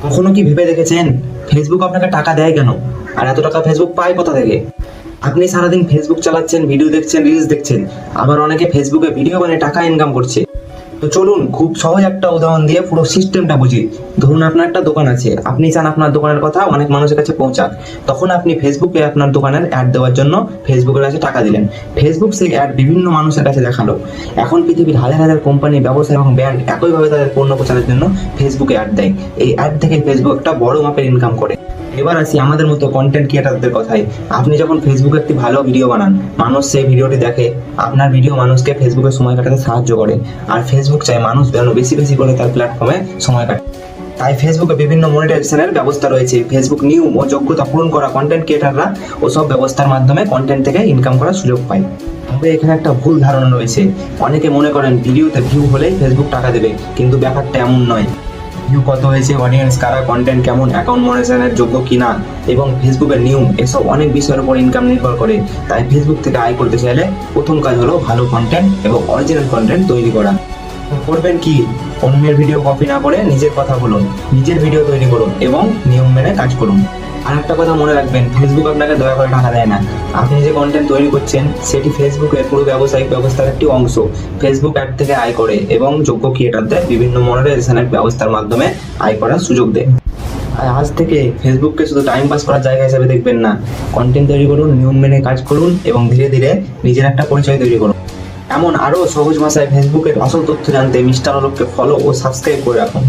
কখনো কি ভেবে দেখেছেন ফেসবুক আপনাকে টাকা দেয় কেন? আর এত টাকা ফেসবুক পায় কোথা থেকে? আপনি সারাদিন ফেসবুক চালাচ্ছেন, ভিডিও দেখছেন, রিলস দেখছেন, আবার অনেকে ফেসবুকে ভিডিও বানিয়ে টাকা ইনকাম করছে। তো চলুন খুব সহজ একটা উদাহরণ দিয়ে পুরো সিস্টেমটা বুঝি। ধরুন আপনার একটা দোকান আছে, আপনি চান আপনার দোকানের কথা অনেক মানুষের কাছে পৌঁছাক। তখন আপনি ফেসবুকে আপনার দোকানের অ্যাড দেওয়ার জন্য ফেসবুকের কাছে টাকা দিলেন। ফেসবুক সেই অ্যাড বিভিন্ন মানুষের কাছে দেখালো। এখন পৃথিবীর হাজার হাজার কোম্পানি, ব্যবসা এবং ব্র্যান্ড একইভাবে তাদের পণ্য প্রচারের জন্য ফেসবুকে অ্যাড দেয়। এই অ্যাড থেকে ফেসবুক একটা বড় মাপের ইনকাম করে। এবার আসি আমাদের মতো কন্টেন্ট ক্রিয়েটারদের কথায়। আপনি যখন ফেসবুকে একটি ভালো ভিডিও বানান, মানুষ সেই ভিডিওটি দেখে, আপনার ভিডিও মানুষকে ফেসবুকে সময় কাটাতে সাহায্য করে। আর ফেসবুক চায় মানুষ যেন বেশি বেশি করে তার প্ল্যাটফর্মে সময় কাটে। তাই ফেসবুকে বিভিন্ন মনিটাইজেশনের ব্যবস্থা রয়েছে। ফেসবুক নিয়ম ও যোগ্যতা পূরণ করা কন্টেন্ট ক্রিয়েটাররা ওসব ব্যবস্থার মাধ্যমে কন্টেন্ট থেকে ইনকাম করার সুযোগ পায়। তবে এখানে একটা ভুল ধারণা রয়েছে। অনেকে মনে করেন ভিডিওতে ভিউ হলেই ফেসবুক টাকা দেবে, কিন্তু ব্যাপারটা এমন নয়। ভিউ কত হয়েছে, অডিয়েন্স কারা, কন্টেন্ট কেমন, অ্যাকাউন্ট মনিটাইজেশনের যোগ্য কিনা এবং ফেসবুকের নিয়ম, এসব অনেক বিষয়ের উপর ইনকাম নির্ভর করে। তাই ফেসবুক থেকে আয় করতে চাইলে প্রথম কাজ হলো ভালো কন্টেন্ট এবং অরিজিনাল কন্টেন্ট তৈরি করা। করবেন কি? অন্যের ভিডিও কপি না করে নিজের কথা বলুন, নিজের ভিডিও তৈরি করুন এবং নিয়ম মেনে কাজ করুন। আর একটা কথা মনে রাখবেন, ফেসবুক আপনাকে দয়া করে টাকা দেয় না। আপনি যে কন্টেন্ট তৈরি করছেন সেটি ফেসবুকের পুরো ব্যবসায়িক ব্যবস্থার একটি অংশ। ফেসবুক অ্যাড থেকে আয় করে এবং যোগ্য ক্রিয়েটারদের বিভিন্ন মনিটাইজেশনের ব্যবস্থার মাধ্যমে আয় করার সুযোগ দেয়। আর আজ থেকে ফেসবুককে শুধু টাইম পাস করার জায়গা হিসেবে দেখবেন না। কন্টেন্ট তৈরি করুন, নিয়ম মেনে কাজ করুন এবং ধীরে ধীরে নিজের একটা পরিচয় তৈরি করুন। এমন আরও সহজ ভাষায় ফেসবুকের আসল তথ্য জানতে মিস্টার আলোককে ফলো ও সাবস্ক্রাইব করে রাখুন।